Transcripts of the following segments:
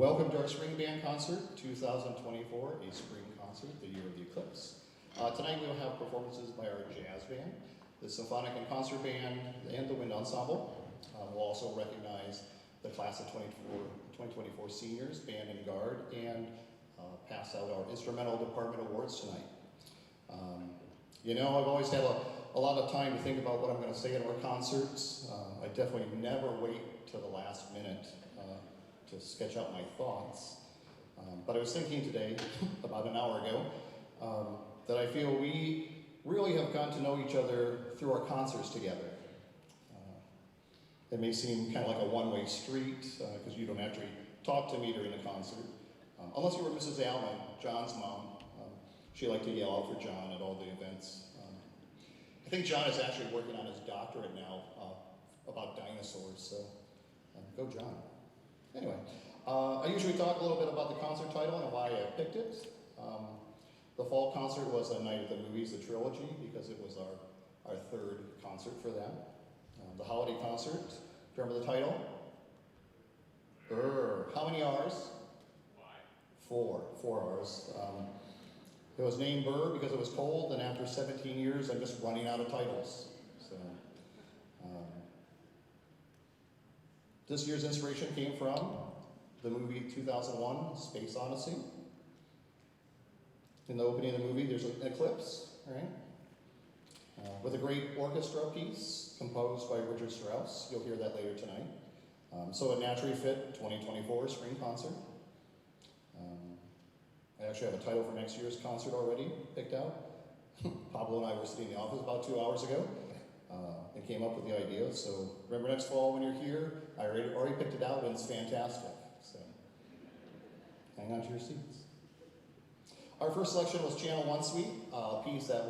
Welcome to our Spring Band Concert 2024, a spring concert, the year of the eclipse. Tonight we'll have performances by our jazz band, the Symphonic and Concert Band, and the Wind Ensemble. We'll also recognize the class of 2024 seniors, band and guard, and pass out our instrumental department awards tonight. I've always had a lot of time to think about what I'm going to say in our concerts. I definitely never wait till the last minute to sketch out my thoughts. But I was thinking today, about an hour ago, that I feel we really have gotten to know each other through our concerts together. It may seem kind of like a one-way street, because you don't actually talk to me during the concert. Unless you were Mrs. Allen, John's mom. She liked to yell out for John at all the events. I think John is actually working on his doctorate now about dinosaurs, so go John. Anyway, I usually talk a little bit about the concert title and why I picked it. The fall concert was a Night of the Movies, the trilogy, because it was our third concert for them. The holiday concert, do you remember the title? How many R's? 4 R's. It was named Burr because it was cold, and after 17 years, I'm just running out of titles. So, this year's inspiration came from the movie 2001, Space Odyssey. In the opening of the movie, there's an eclipse, right? With a great orchestra piece composed by Richard Strauss. You'll hear that later tonight. So it naturally fit 2024 spring concert. I actually have a title for next year's concert already picked out. Pablo and I were sitting in the office about 2 hours ago and came up with the idea. So remember next fall when you're here, I already picked it out and it's fantastic. So hang on to your seats. Our first selection was Channel One Suite, a piece that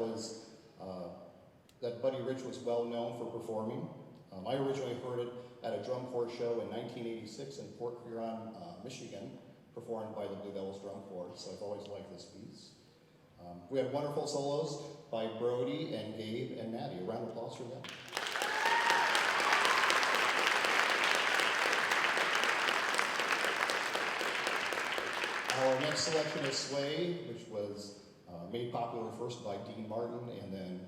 Buddy Rich was well known for performing. I originally heard it at a drum corps show in 1986 in Port Huron, Michigan, performed by the Bluebells Drum Corps, so I've always liked this piece. We had wonderful solos by Brody and Gabe and Maddie. A round of applause for them. Our next selection is Sway, which was made popular first by Dean Martin, and then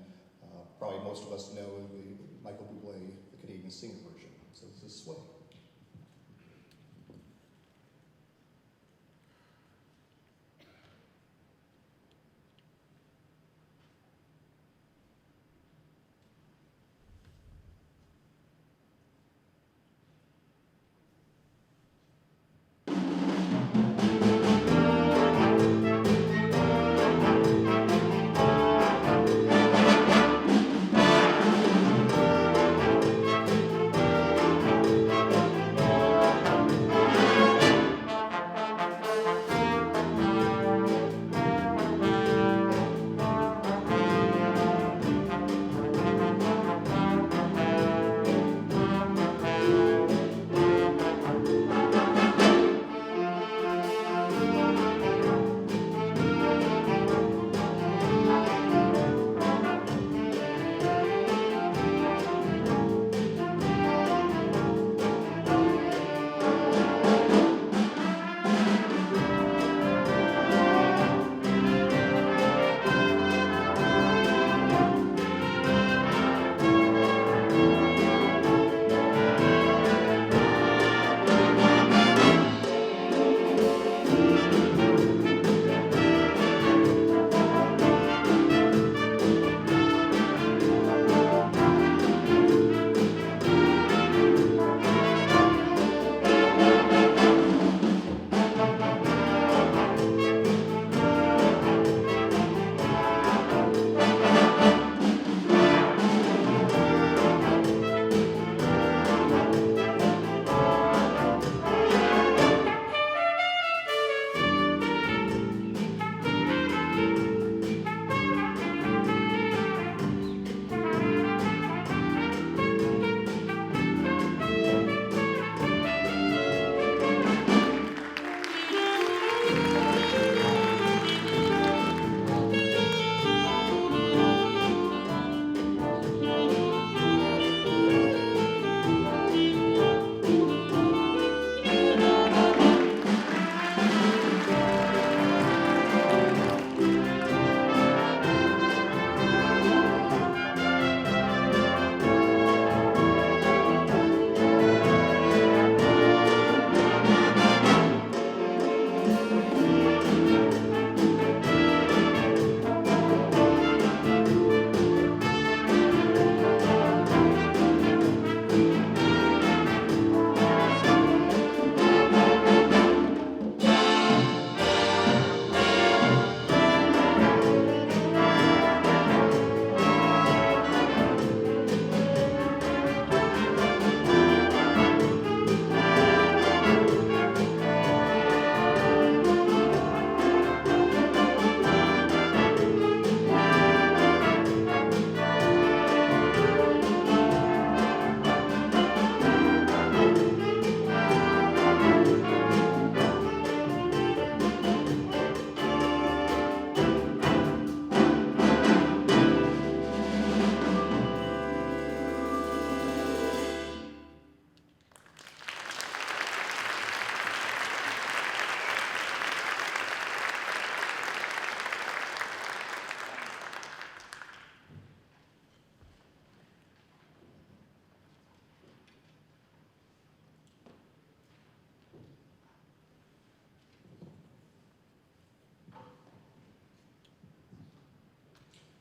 probably most of us know the Michael Bublé, the Canadian singer version. So this is Sway.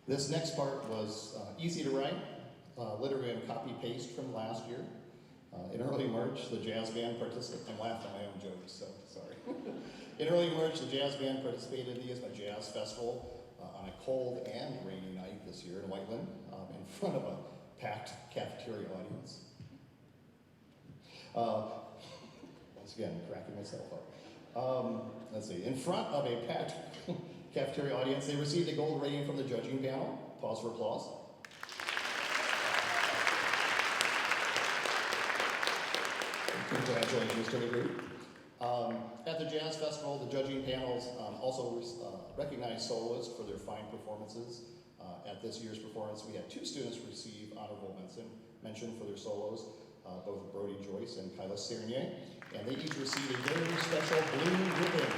This next part was easy to write, literally a copy-paste from last year. In early March, the jazz band participated. I'm laughing at my own jokes, so sorry. In early March, the jazz band participated in the ISMA Jazz Festival on a cold and rainy night this year in Whiteland, in front of a packed cafeteria audience. Once again, cracking myself up. Let's see. In front of a packed cafeteria audience, they received a gold rating from the judging panel. Pause for applause. Congratulations to the group. At the Jazz Festival, the judging panels also recognized soloists for their fine performances. At this year's performance, we had 2 students receive honorable mention for their solos, both Brody Joyce and Kyla Cernier, and they each received a very special blue ribbon.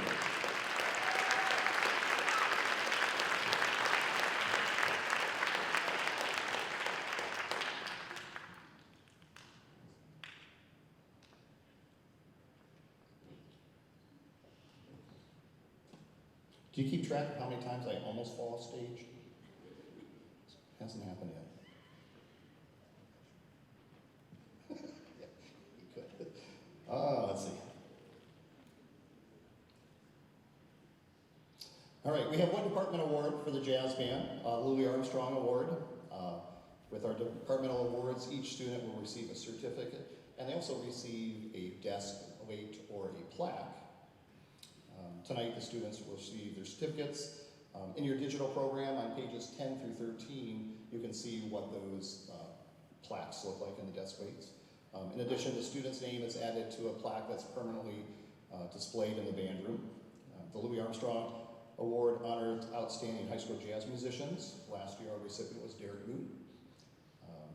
Do you keep track of how many times I almost fall off stage? Hasn't happened yet. Yeah, you could. Let's see. All right, we have one department award for the jazz band, Louis Armstrong Award. With our departmental awards, each student will receive a certificate, and they also receive a desk weight or a plaque. Tonight, the students will receive their certificates. In your digital program on pages 10 through 13, you can see what those plaques look like in the desk weights. In addition, the student's name is added to a plaque that's permanently displayed in the band room. The Louis Armstrong Award honored outstanding high school jazz musicians. Last year, our recipient was Derek Moon.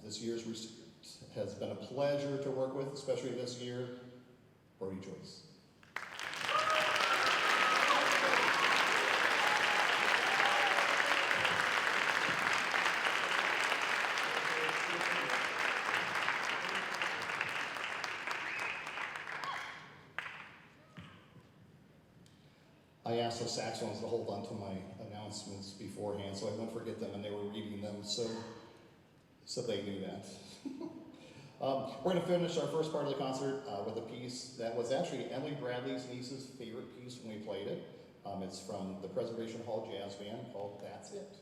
This year's recipient has been a pleasure to work with, especially this year, Brody Joyce. I asked the saxophones to hold on to my announcements beforehand so I wouldn't forget them, and they were reading them, so they knew that. We're going to finish our first part of the concert with a piece that was actually Emily Bradley's niece's favorite piece when we played it. It's from the Preservation Hall Jazz Band called That's It.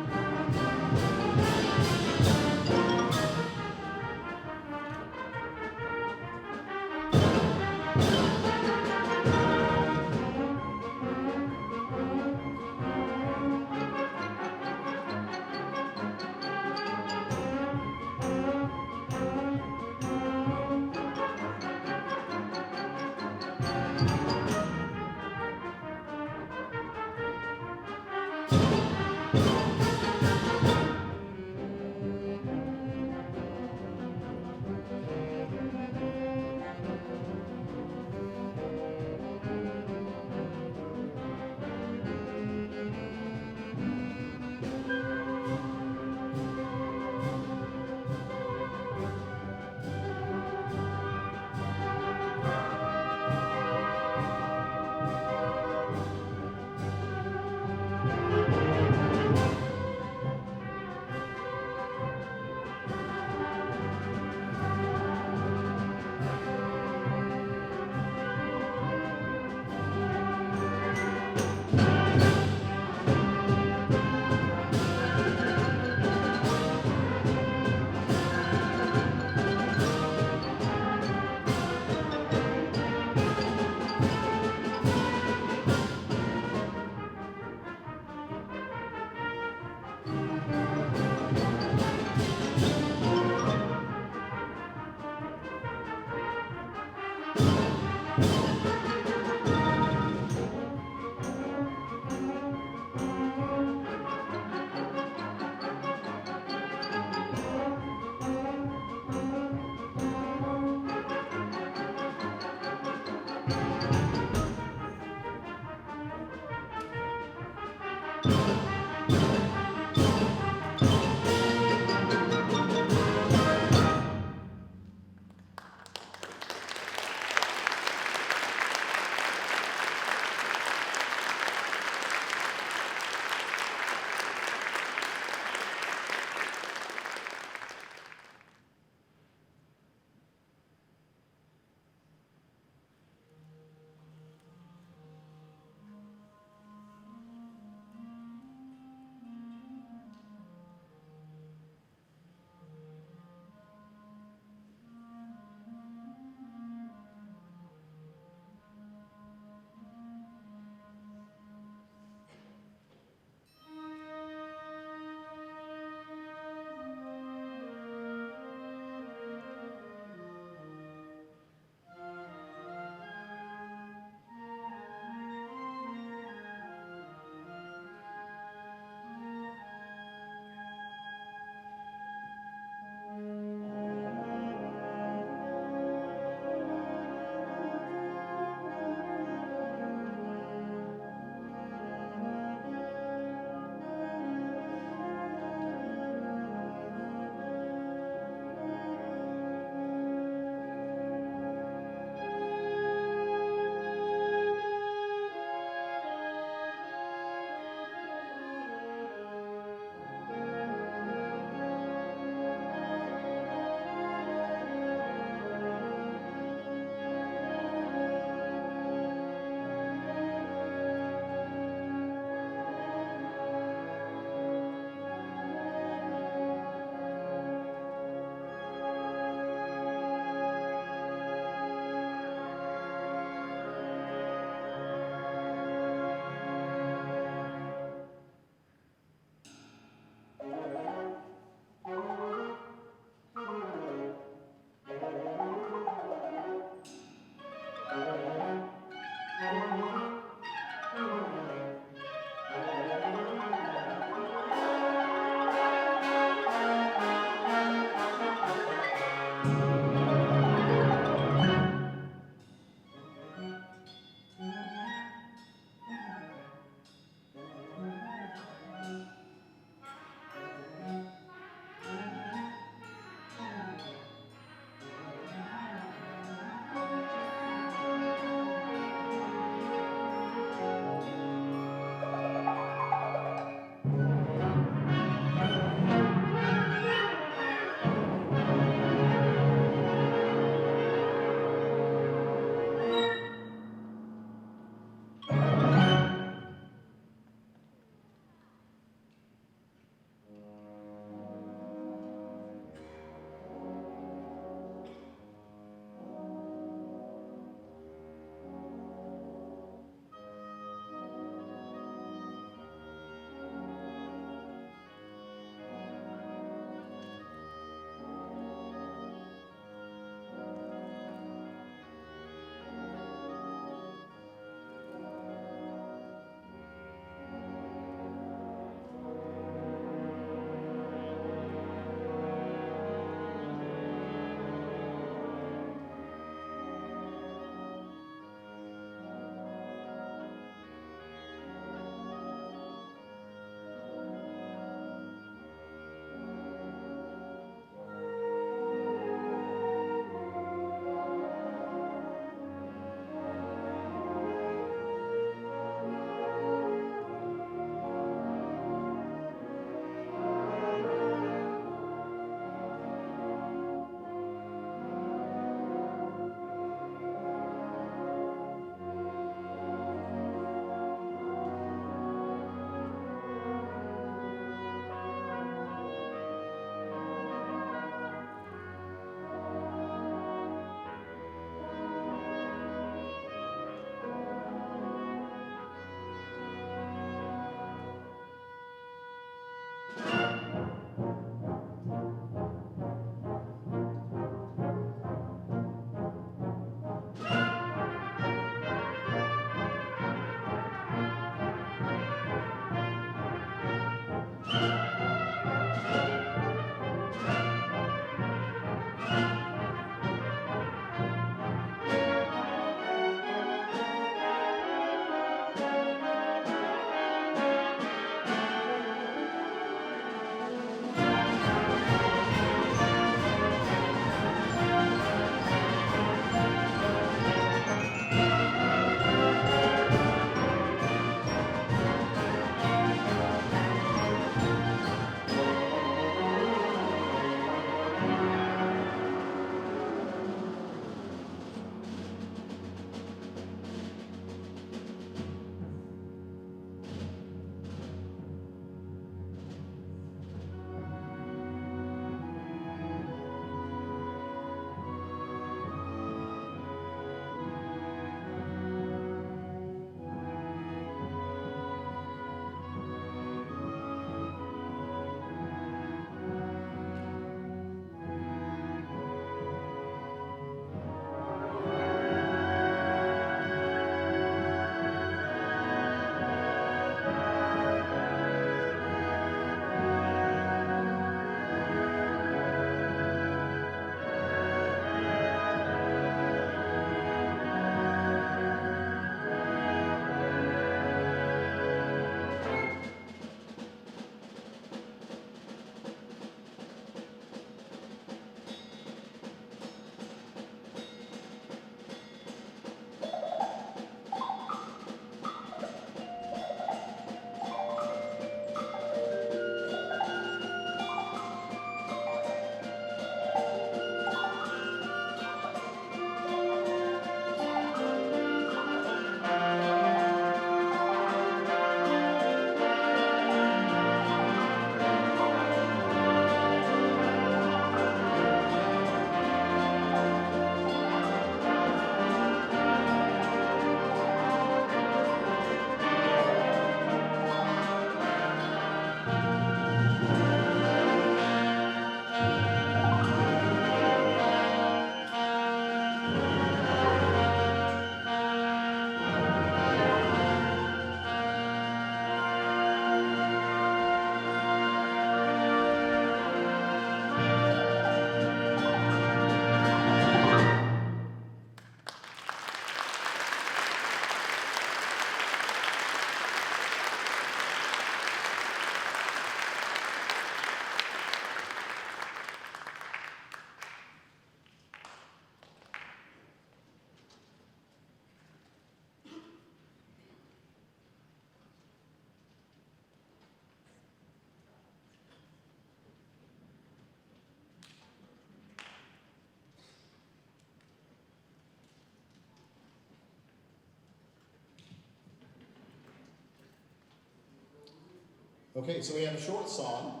Okay, so we have a short song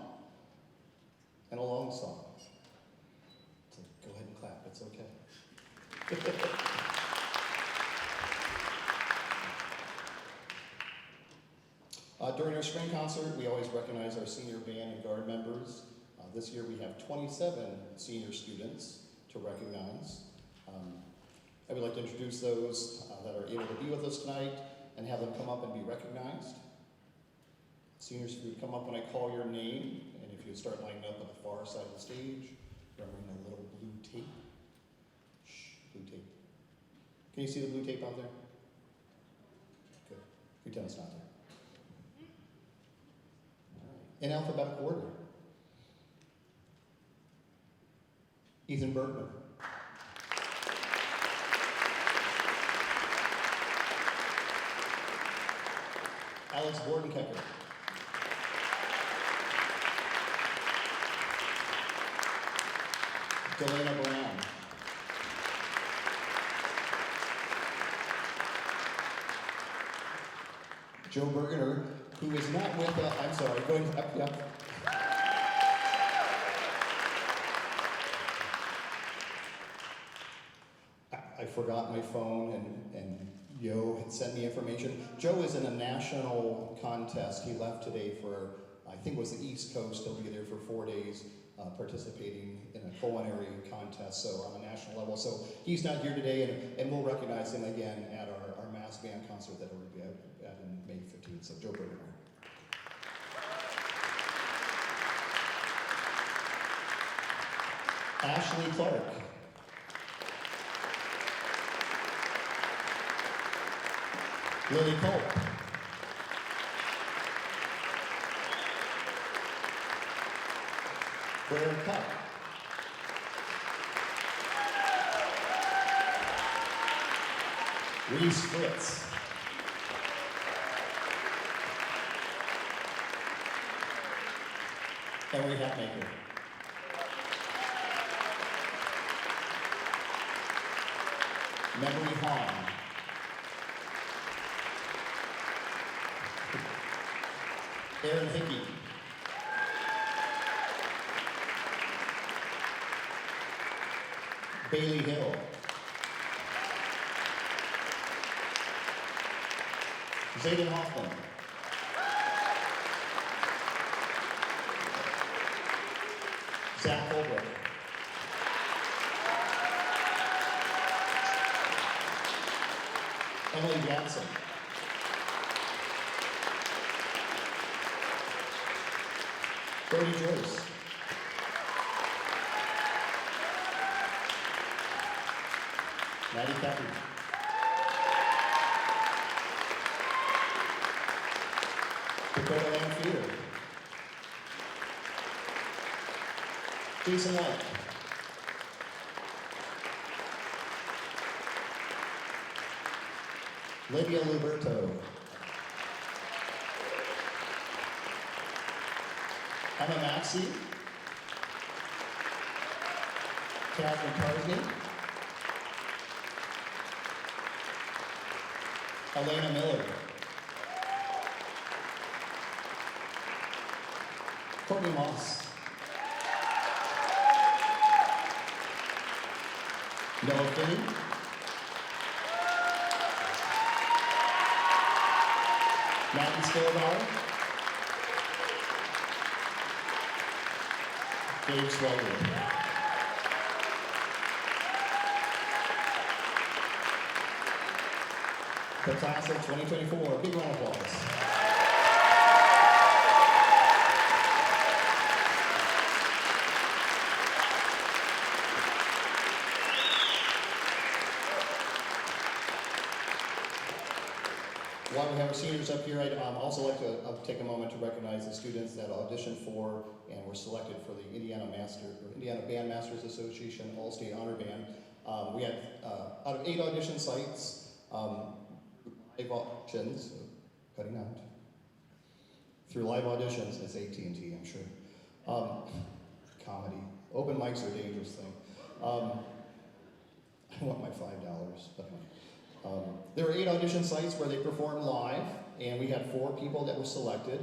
and a long song. So go ahead and clap, it's okay. During our spring concert, we always recognize our senior band and guard members. This year we have 27 senior students to recognize. I would like to introduce those that are able to be with us tonight and have them come up and be recognized. Seniors, if you would come up when I call your name, and if you would start lining up on the far side of the stage, remembering the little blue tape. Shh, blue tape. Can you see the blue tape out there? Good. Pretend it's not there. All right. In alphabetical order. Ethan Bergman. Alex Bordenkecker. Delana Brown. Joe Bergener, who is not with us, I'm sorry, going up. I forgot my phone and Yo had sent me information. Joe is in a national contest. He left today for, I think it was the East Coast. He'll be there for 4 days participating in a culinary contest, so on a national level. So he's not here today, and we'll recognize him again at our mass band concert that will be at in May 15th. So Joe Bergener. Ashley Clark. Lily Culp. Blair Cup. Reese Fritz. Henry Hatmaker. Memory Hahn. Aaron Hickey. Bailey Hill. Zayden Hoffman. Zach Holbrook. Emily Jackson. Brody Joyce. Maddie Cappy. Dakota Lanfield. Jason White. Lydia Luberto. Emma Maxey. Catherine Tarsney. Elena Miller. Courtney Moss. Noah Finney. Maddie Skilbar. Dave Swagger. The class of 2024. Big round of applause. While we have our seniors up here, I'd also like to take a moment to recognize the students that auditioned for and were selected for the Indiana Band Masters Association All-State Honor Band. We had, out of 8 audition sites, live auditions, cutting out. Through live auditions, it's AT&T, I'm sure. Comedy. Open mics are a dangerous thing. I want my $5, but there were 8 audition sites where they performed live, and we had 4 people that were selected.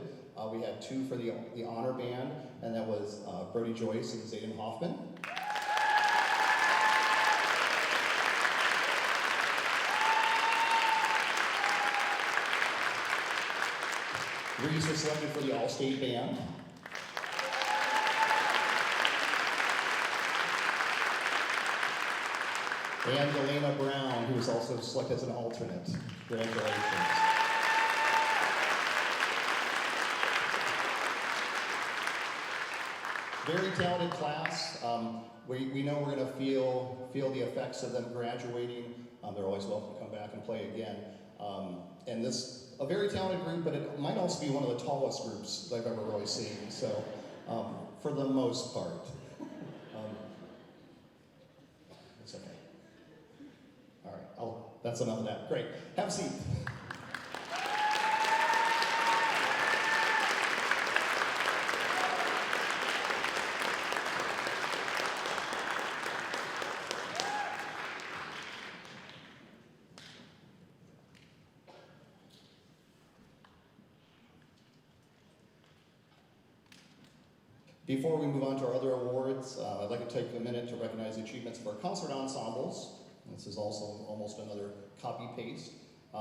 We had 2 for the honor band, and that was Brody Joyce and Zayden Hoffman. Reese was selected for the All-State Band. And Elena Brown, who was also selected as an alternate. Congratulations. Very talented class. We know we're going to feel the effects of them graduating. They're always welcome to come back and play again. And this, a very talented group, but it might also be one of the tallest groups I've ever really seen. So, for the most part. It's okay. All right, that's enough of that. Great. Have a seat. Before we move on to our other awards, I'd like to take a minute to recognize the achievements of our concert ensembles. This is also almost another copy-paste.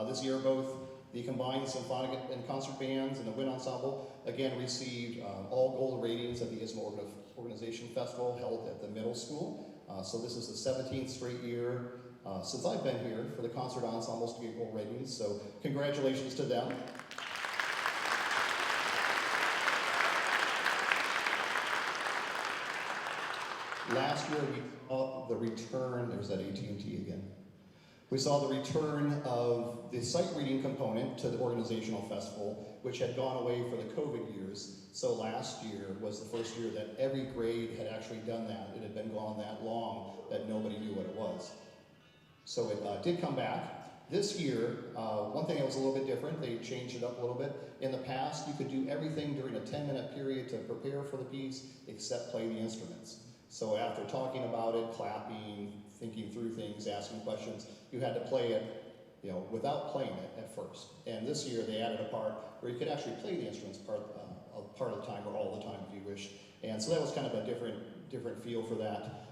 This year, both the combined symphonic and concert bands and the wind ensemble again received all gold ratings at the ISMA Organization Festival held at the middle school. So this is the 17th straight year since I've been here for the concert ensembles to get gold ratings. So congratulations to them. Last year, we saw the return, there's that AT&T again. We saw the return of the sight reading component to the organizational festival, which had gone away for the COVID years. So last year was the first year that every grade had actually done that. It had been gone that long that nobody knew what it was. So it did come back. This year, one thing that was a little bit different, they changed it up a little bit. In the past, you could do everything during a 10-minute period to prepare for the piece except play the instruments. So after talking about it, clapping, thinking through things, asking questions, you had to play it, without playing it at first. And this year they added a part where you could actually play the instruments part of the time or all the time if you wish. And so that was kind of a different feel for that.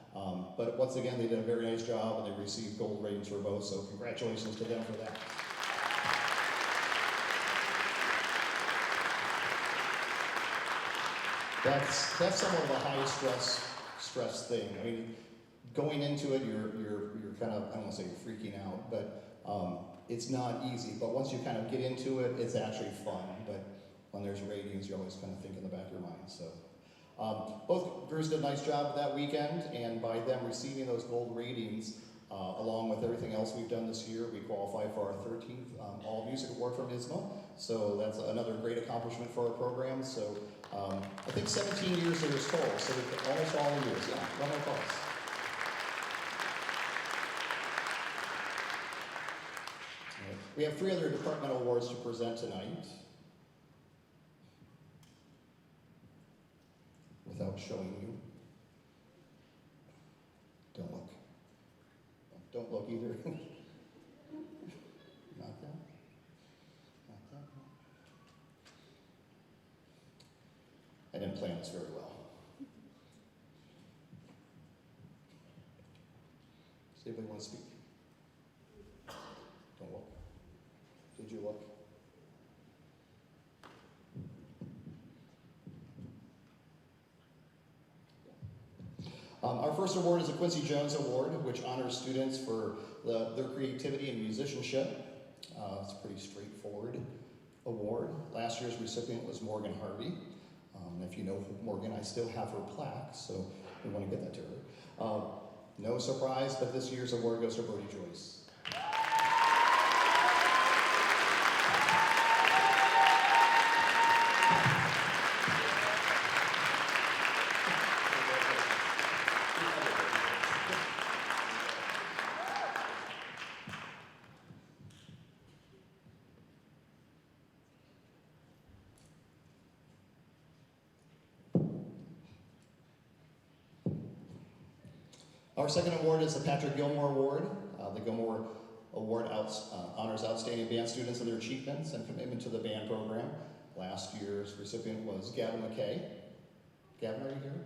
But once again, they did a very nice job and they received gold ratings for both. So congratulations to them for that. That's somewhat of a high stress thing. I mean, going into it, you're kind of, I don't want to say you're freaking out, but it's not easy. But once you kind of get into it, it's actually fun. But when there's ratings, you always kind of think in the back of your mind. So both groups did a nice job that weekend, and by them receiving those gold ratings, along with everything else we've done this year, we qualified for our 13th All Music Award from ISMA. So that's another great accomplishment for our program. So I think 17 years there is total, so almost all the years. Yeah, round of applause. We have 3 other departmental awards to present tonight. Without showing you. Don't look. Don't look either. Not that. Not that. I didn't plan this very well. Does anybody want to speak? Don't look. Did you look? Our first award is the Quincy Jones Award, which honors students for their creativity and musicianship. It's a pretty straightforward award. Last year's recipient was Morgan Harvey. If you know Morgan, I still have her plaque, so we want to get that to her. No surprise, but this year's award goes to Brody Joyce. Our second award is the Patrick Gilmore Award. The Gilmore Award honors outstanding band students and their achievements and commitment to the band program. Last year's recipient was Gavin McKay. Gavin, are you here?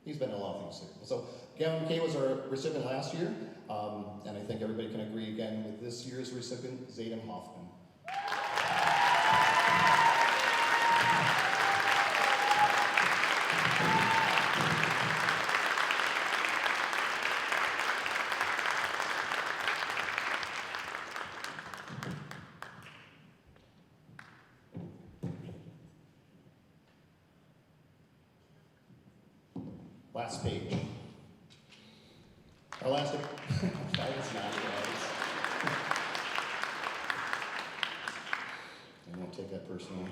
He's been in a lot of things too. So Gavin McKay was our recipient last year, and I think everybody can agree again with this year's recipient, Zayden Hoffman. Last page. Our last, that is not guys. I won't take that personally.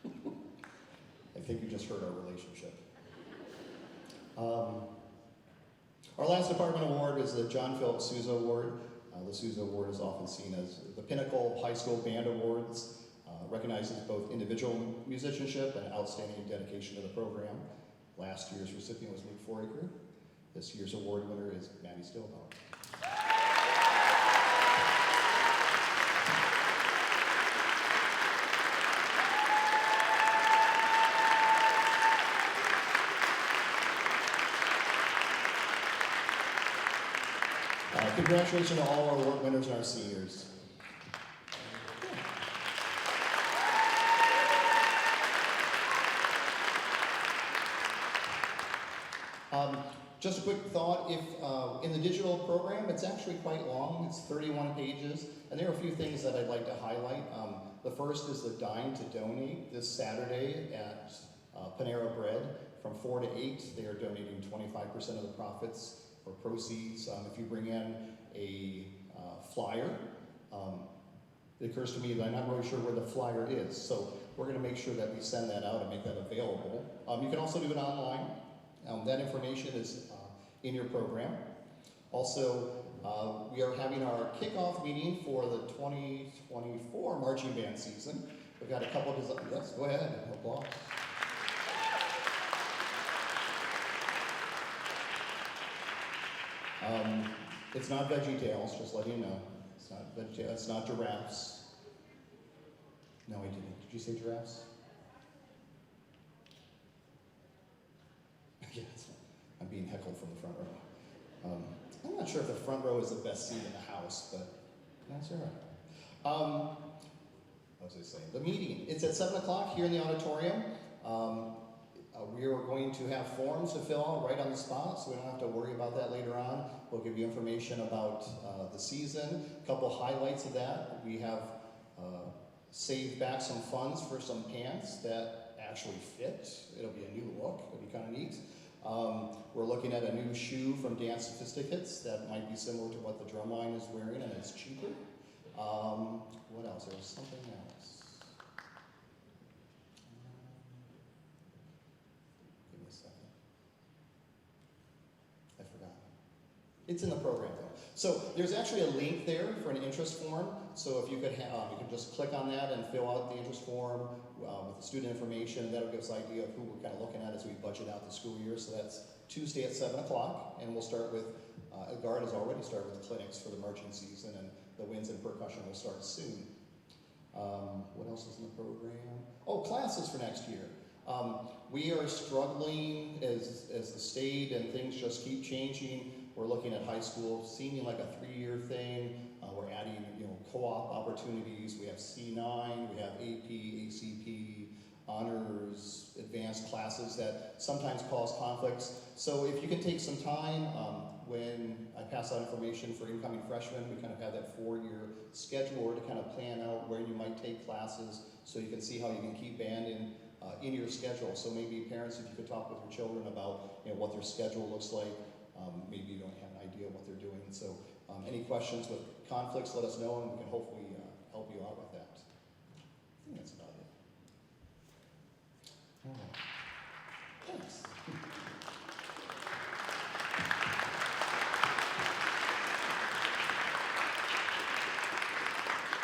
I think you just hurt our relationship. Our last department award is the John Philip Sousa Award. The Sousa Award is often seen as the pinnacle of high school band awards. Recognizes both individual musicianship and outstanding dedication to the program. Last year's recipient was Luke Foraker. This year's award winner is Maddie Stillbauer. Congratulations to all our award winners and our seniors. Just a quick thought, if in the digital program, it's actually quite long, it's 31 pages, and there are a few things that I'd like to highlight. The first is the Dine to Donate this Saturday at Panera Bread from 4 to 8. They are donating 25% of the profits or proceeds. If you bring in a flyer, it occurs to me that I'm not really sure where the flyer is, so we're going to make sure that we send that out and make that available. You can also do it online. That information is in your program. Also, we are having our kickoff meeting for the 2024 marching band season. We've got a couple of, yes, go ahead, applause. It's not Veggie Tales, just letting you know. It's not Veggie Tales, it's not giraffes. No, I didn't. Did you say giraffes? Yes, I'm being heckled from the front row. I'm not sure if the front row is the best seat in the house, but that's all right. What was I saying? The meeting, it's at 7 o'clock here in the auditorium. We are going to have forms to fill out right on the spot, so we don't have to worry about that later on. We'll give you information about the season, a couple highlights of that. We have saved back some funds for some pants that actually fit. It'll be a new look, it'll be kind of neat. We're looking at a new shoe from Dance Sophisticates that might be similar to what the Drumline is wearing, and it's cheaper. What else? There was something else. Give me a second. I forgot. It's in the program though. So there's actually a link there for an interest form. So if you could, you can just click on that and fill out the interest form with the student information. That'll give us an idea of who we're kind of looking at as we budget out the school year. So that's Tuesday at 7 o'clock, and we'll start with, Guard has already started with the clinics for the marching season, and the winds and percussion will start soon. What else is in the program? Oh, classes for next year. We are struggling as the state and things just keep changing. We're looking at high school seeming like a 3-year thing. We're adding, co-op opportunities. We have C9, we have AP, ACP, honors, advanced classes that sometimes cause conflicts. So if you can take some time, when I pass out information for incoming freshmen, we kind of have that 4-year schedule to kind of plan out where you might take classes so you can see how you can keep band in your schedule. So maybe parents, if you could talk with your children about what their schedule looks like. Maybe you don't have an idea of what they're doing. So any questions with conflicts, let us know, and we can hopefully help you out with that. I think that's about it. All right. Thanks.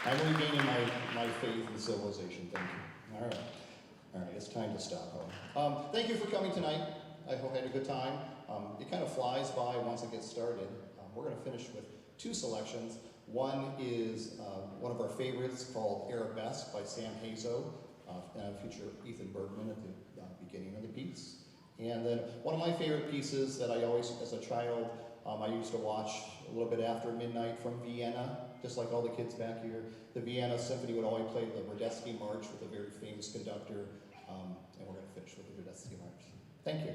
I'm regaining my faith in civilization. Thank you. All right. All right, it's time to stop. Thank you for coming tonight. I hope you had a good time. It kind of flies by once it gets started. We're going to finish with 2 selections. One is one of our favorites called Arabesque by Sam Hazo, feature Ethan Bergman at the beginning of the piece. And then one of my favorite pieces that I always, as a child, I used to watch a little bit after midnight from Vienna, just like all the kids back here. The Vienna Symphony would always play the Radetzky March with a very famous conductor, and we're going to finish with the Radetzky March. Thank you.